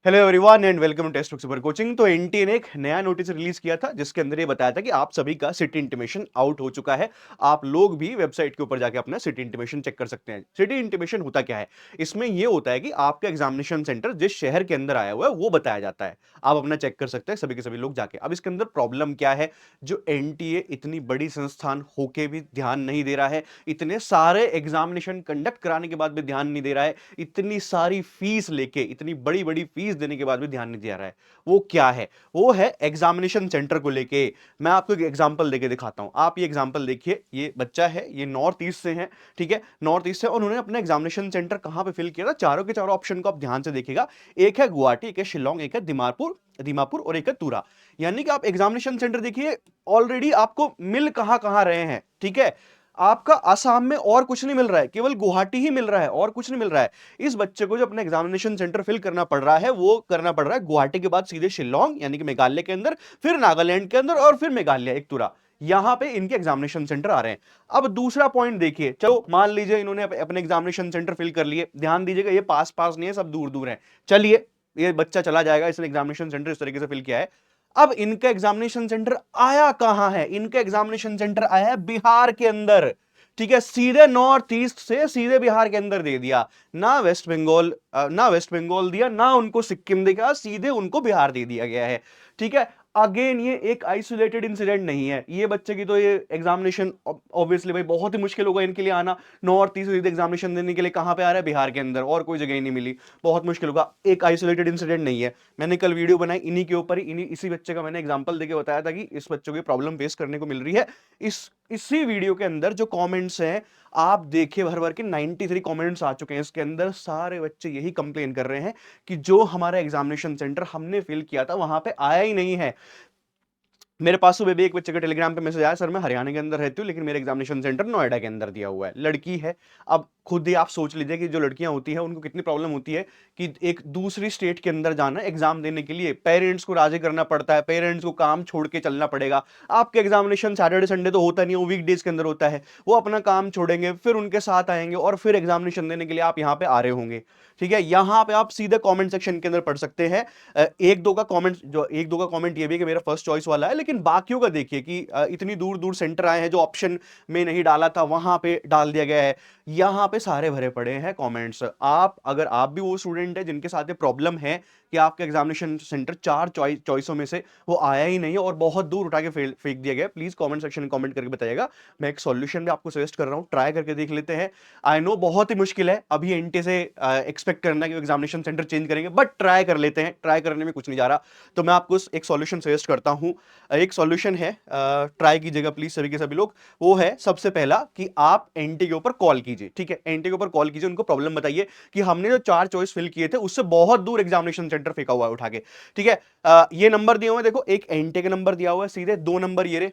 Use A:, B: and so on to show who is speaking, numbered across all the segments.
A: Hello everyone and welcome to Testbook super coaching. तो NTA ने एक नया नोटिस रिलीज किया था जिसके अंदर ये बताया था कि आप सभी का सिटी इंटीमेशन आउट हो चुका है। आप लोग भी वेबसाइट के ऊपर जाके अपना सिटी इंटीमेशन चेक कर सकते हैं। सिटी इंटीमेशन होता क्या है? इसमें ये होता है कि आपका एग्जामिनेशन सेंटर जिस शहर के अंदर आया हुआ है वो बताया जाता है। आप अपना चेक कर सकते हैं सभी के सभी लोग जाके। अब इसके अंदर प्रॉब्लम क्या है? जो एनटीए इतनी बड़ी संस्थान होके भी ध्यान नहीं दे रहा है, इतने सारे एग्जामिनेशन कंडक्ट कराने के बाद भी ध्यान नहीं दे रहा है, इतनी सारी फीस लेके इतनी बड़ी बड़ी फीस देने के बाद भी ध्यान नहीं दिया रहा है। वो क्या है? वो है एग्जामिनेशन सेंटर को लेके। मैं आपको एक एग्जांपल देके दिखाता हूं। आप ये एग्जांपल देखिए, ये बच्चा है, ये नॉर्थ ईस्ट से है, ठीक है, नॉर्थ ईस्ट से। और उन्होंने अपना एग्जामिनेशन सेंटर कहां पे फिल किया था? चारों के चारों ऑप्शन को आप ध्यान से देखिएगा। एक है गुवाहाटी, एक है शिलोंग, एक है दिमापुर दीमापुर और एक है तुरा। यानी कि आप एग्जामिनेशन सेंटर देखिए, ऑलरेडी आपको मिल कहां कहां रहे हैं, ठीक है। आपका आसाम में और कुछ नहीं मिल रहा है, केवल गुवाहाटी ही मिल रहा है और कुछ नहीं मिल रहा है। इस बच्चे को जो अपना एग्जामिनेशन सेंटर फिल करना पड़ रहा है वो करना पड़ रहा है गुवाहाटी के बाद सीधे शिलोंग यानी कि मेघालय के अंदर, फिर नागालैंड के अंदर और फिर मेघालय एक तुरा। यहां पे इनके एग्जामिनेशन सेंटर आ रहे हैं। अब दूसरा पॉइंट देखिए, चलो मान लीजिए इन्होंने अपने एग्जामिनेशन सेंटर फिल कर लिए। ध्यान दीजिएगा, ये पास पास नहीं है, सब दूर दूर है। चलिए, ये बच्चा चला जाएगा, इसने एग्जामिनेशन सेंटर इस तरीके से फिल किया है। अब इनका एग्जामिनेशन सेंटर आया कहां है? इनका एग्जामिनेशन सेंटर आया है बिहार के अंदर, ठीक है। सीधे नॉर्थ ईस्ट से सीधे बिहार के अंदर दे दिया। ना वेस्ट बंगाल दिया, ना उनको सिक्किम दिया, सीधे उनको बिहार दे दिया गया है, ठीक है। अगेन ये एक आइसोलेटेड इंसिडेंट नहीं है। ये बच्चे की तो ये एग्जामिनेशन ऑब्वियसली भाई बहुत ही मुश्किल होगा इनके लिए आना। नॉर्थ ईस्ट सीधे एग्जामिनेशन देने के लिए कहां पे आ रहा है? बिहार के अंदर, और कोई जगह ही नहीं मिली, बहुत मुश्किल होगा। एक आइसोलेटेड इंसिडेंट नहीं है। मैंने कल वीडियो बनाई इन्हीं के ऊपर ही, इसी बच्चे का मैंने एग्जांपल देके बताया था कि इस बच्चों को प्रॉब्लम फेस करने को मिल रही है। इसी वीडियो के अंदर जो कमेंट्स हैं आप देखिए, भर भर के 93 कमेंट्स आ चुके हैं। इसके अंदर सारे बच्चे यही कंप्लेन कर रहे हैं कि जो हमारा एग्जामिनेशन सेंटर हमने फिल किया था वहां पे आया ही नहीं है। मेरे पास सुबह भी एक बच्चे का टेलीग्राम पे मैसेज आया, सर मैं हरियाणा के अंदर रहती हूँ लेकिन मेरा एग्जामिनेशन सेंटर नोएडा के अंदर दिया हुआ है। लड़की है। अब खुद ही आप सोच लीजिए कि जो लड़कियां होती हैं उनको कितनी प्रॉब्लम होती है कि एक दूसरी स्टेट के अंदर जाना एग्जाम देने के लिए, पेरेंट्स को राजी करना पड़ता है, पेरेंट्स को काम छोड़ के चलना पड़ेगा। आपके एग्जामिनेशन सैटरडे संडे तो होता नहीं, वो वीकडेज के अंदर होता है। वो अपना काम छोड़ेंगे, फिर उनके साथ आएंगे और फिर एग्जामिनेशन देने के लिए आप यहाँ पे आ रहे होंगे, ठीक है। यहाँ पे आप सीधे कॉमेंट सेक्शन के अंदर पढ़ सकते हैं। एक दो का कमेंट ये भी कि मेरा फर्स्ट चॉइस वाला है, लेकिन बाकियों का देखिए कि इतनी दूर दूर सेंटर आए हैं, जो ऑप्शन में नहीं डाला था वहां पे डाल दिया गया है। यहां पे सारे भरे पड़े हैं कमेंट्स। अगर आप भी वो स्टूडेंट है जिनके साथ ये प्रॉब्लम है कि आपका एग्जामिनेशन सेंटर चार चॉइसों में से वो आया ही नहीं है और बहुत दूर उठा के फेंक दिया गया, प्लीज कमेंट सेक्शन में कमेंट करके बताइएगा। मैं एक सॉल्यूशन भी आपको सजेस्ट कर रहा हूं, ट्राई करके देख लेते हैं। आई नो बहुत ही मुश्किल है अभी एनटी से एक्सपेक्ट करना कि एग्जामिनेशन सेंटर चेंज करेंगे, बट ट्राई कर लेते हैं। ट्राई करने में कुछ नहीं जा रहा। तो मैं आपको एक सॉल्यूशन सजेस्ट करता हूं। एक सॉल्यूशन है, ट्राई कीजिएगा प्लीज सभी के सभी लोग। वो है सबसे पहला कि आप एनटी के ऊपर कॉल कीजिए, ठीक है। एनटी के ऊपर कॉल कीजिए, उनको प्रॉब्लम बताइए कि हमने जो चार चॉइस फिल किए थे उससे बहुत दूर एग्जामिनेशन सेंटर फेंका हुआ है उठा के, ठीक है। ये नंबर दिए हुए हैं, देखो एक एनटी का नंबर दिया हुआ है सीधे, दो नंबर ये रहे,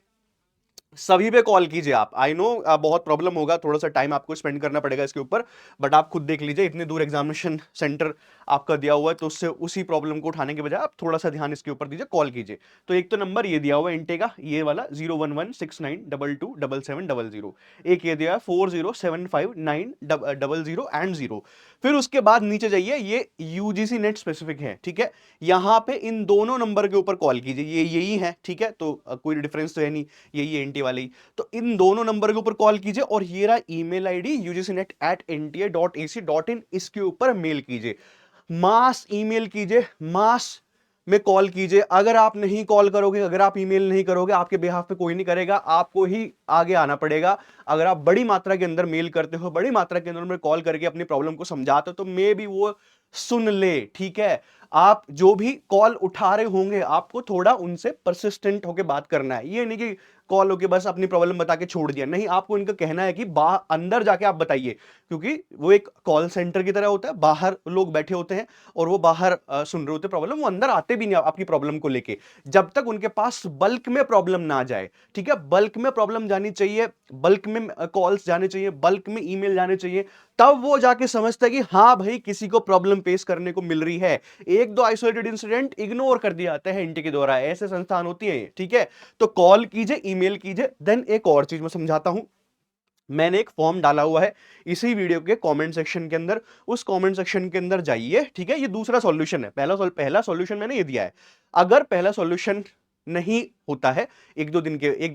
A: सभी पे कॉल कीजिए आप। आई नो बहुत प्रॉब्लम होगा, थोड़ा सा टाइम आपको स्पेंड करना पड़ेगा इसके ऊपर, बट आप खुद देख लीजिए इतने दूर एग्जामिनेशन सेंटर आपका दिया हुआ है तो उससे उसी प्रॉब्लम को उठाने के बजाय आप थोड़ा सा ध्यान इसके ऊपर दीजिए, कॉल कीजिए। तो एक तो नंबर ये दिया हुआ है इंटे का, ये वाला 01169227700। एक ये दिया है 40759000 फिर उसके बाद नीचे जाइए, ये यूजीसी नेट स्पेसिफिक है, ठीक है। यहां पे इन दोनों नंबर के ऊपर कॉल कीजिए, ये यही है, ठीक है। तो कोई डिफरेंस तो है नहीं, यही है एनटी वाली। तो इन दोनों नंबर के ऊपर कॉल कीजिए और ये रहा ईमेल आईडी ugcnet@nta.ac.in, इसके ऊपर मेल कीजिए। मास ईमेल कीजिए, मास में कॉल कीजिए। अगर आप नहीं कॉल करोगे, अगर आप ईमेल नहीं करोगे, आपके बिहाफ पे कोई नहीं करेगा, आपको ही आगे आना पड़ेगा। अगर आप बड़ी मात्रा के अंदर मेल करते हो, बड़ी मात्रा के अंदर कॉल करके अपनी प्रॉब्लम को समझाते हो, तो मे भी वो सुन ले, ठीक है। आप जो भी कॉल उठा रहे होंगे आपको थोड़ा उनसे परसिस्टेंट होकर बात करना है। ये नहीं कि कॉल होके बस अपनी प्रॉब्लम बता के छोड़ दिया, नहीं, आपको इनका कहना है कि अंदर जाके आप बताइए, क्योंकि वो एक कॉल सेंटर की तरह होता है, बाहर लोग बैठे होते हैं और वो बाहर सुन रहे होते प्रॉब्लम, वो अंदर आते भी नहीं आपकी प्रॉब्लम को लेके, जब तक उनके पास बल्क में प्रॉब्लम ना जाए, ठीक है। बल्क में प्रॉब्लम जानी चाहिए, बल्क में कॉल्स जाने चाहिए, बल्क में ईमेल जाने चाहिए, तब वो जाके समझता है कि हाँ भाई किसी को प्रॉब्लम फेस करने को मिल रही है। एक दो आइसोलेटेड इंसिडेंट इग्नोर कर दिया जाता है इंटी के द्वारा, ऐसे संस्थान होती है, ठीक है। तो कॉल कीजिए, ईमेल कीजिए। देन एक और चीज मैं समझाता हूं, मैंने एक फॉर्म डाला हुआ है इसी वीडियो के कमेंट सेक्शन के अंदर, उस कमेंट सेक्शन के अंदर जाइए, ठीक है। ये दूसरा सॉल्यूशन है, पहला सॉल्यूशन मैंने ये दिया है। अगर पहला सॉल्यूशन नहीं होता है, एक दो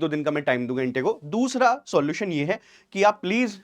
A: दिन का मैं टाइम दूंगा इंटे को। दूसरा सॉल्यूशन ये है कि आप प्लीज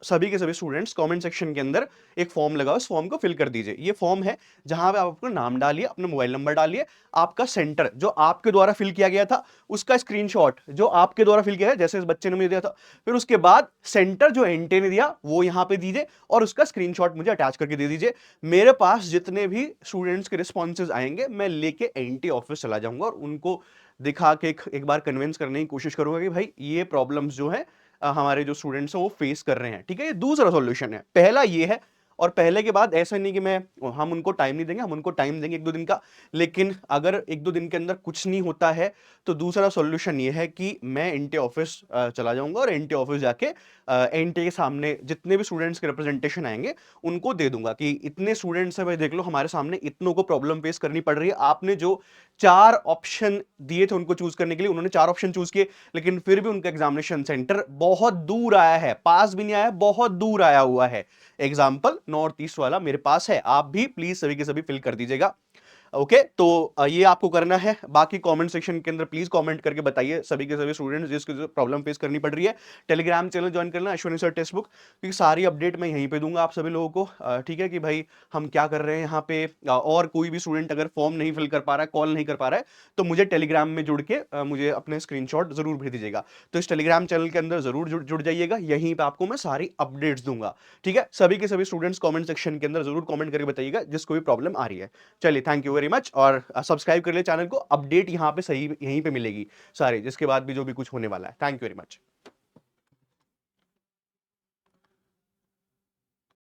A: सभी के सभी स्टूडेंट्स कमेंट सेक्शन के अंदर एक फॉर्म लगाओ, उस फॉर्म को फिल कर दीजिए। ये फॉर्म है जहां पे आप अपना नाम डालिए, अपना मोबाइल नंबर डालिए, आपका सेंटर जो आपके द्वारा फिल किया गया था उसका स्क्रीनशॉट जो आपके द्वारा फिल किया है, जैसे इस बच्चे ने मुझे दिया था, फिर उसके बाद सेंटर जो एनटीए ने दिया वो यहां पे दीजिए और उसका स्क्रीनशॉट मुझे अटैच करके दे दीजिए। मेरे पास जितने भी स्टूडेंट्स के रिस्पॉन्सेज आएंगे मैं लेके एनटीए ऑफिस चला जाऊंगा और उनको दिखा के एक बार कन्विंस करने की कोशिश करूंगा कि भाई ये प्रॉब्लम्स जो है हमारे जो स्टूडेंट्स हैं वो फेस कर रहे हैं, ठीक है। ये दूसरा सॉल्यूशन है। पहला ये है, और पहले के बाद ऐसा नहीं कि हम उनको टाइम नहीं देंगे, हम उनको टाइम देंगे एक दो दिन का, लेकिन अगर एक दो दिन के अंदर कुछ नहीं होता है तो दूसरा सॉल्यूशन ये है कि मैं एनटीए ऑफिस चला जाऊंगा और एनटीए ऑफिस जाके एनटीए के सामने जितने भी स्टूडेंट्स के रिप्रेजेंटेशन आएंगे उनको दे दूंगा कि इतने स्टूडेंट्स हैं भाई, देख लो हमारे सामने इतनों को प्रॉब्लम फेस करनी पड़ रही है। आपने जो 4 ऑप्शन दिए थे उनको चूज करने के लिए, उन्होंने 4 ऑप्शन चूज किए, लेकिन फिर भी उनका एग्जामिनेशन सेंटर बहुत दूर आया है, पास भी नहीं आया, बहुत दूर आया हुआ है। एग्जाम्पल नॉर्थ ईस्ट वाला मेरे पास है, आप भी प्लीज सभी के सभी फिल कर दीजिएगा। ओके, तो ये आपको करना है। बाकी कमेंट सेक्शन के अंदर प्लीज कमेंट करके बताइए सभी के सभी स्टूडेंट्स जिसको जो प्रॉब्लम फेस करनी पड़ रही है। टेलीग्राम चैनल ज्वाइन करना अश्विनी सर टेक्स्ट बुक, क्योंकि सारी अपडेट मैं यहीं पे दूंगा आप सभी लोगों को, ठीक है, कि भाई हम क्या कर रहे हैं यहाँ पे। और कोई भी स्टूडेंट अगर फॉर्म नहीं फिल कर पा रहा है, कॉल नहीं कर पा रहा है, तो मुझे टेलीग्राम में जुड़ के मुझे अपने स्क्रीनशॉट जरूर भेज दीजिएगा। तो इस टेलीग्राम चैनल के अंदर जरूर जुड़ जाइएगा, यहीं पे आपको मैं सारी अपडेट्स दूंगा, ठीक है। सभी के सभी स्टूडेंट्स कमेंट सेक्शन के अंदर जरूर कमेंट करके बताइएगा जिसको भी प्रॉब्लम आ रही है। चलिए, थैंक यू वेरी मच, और सब्सक्राइब कर लिए चैनल को, अपडेट यहाँ पे सही यहीं पे मिलेगी सारे, जिसके बाद भी जो भी कुछ होने वाला है। Thank you very much.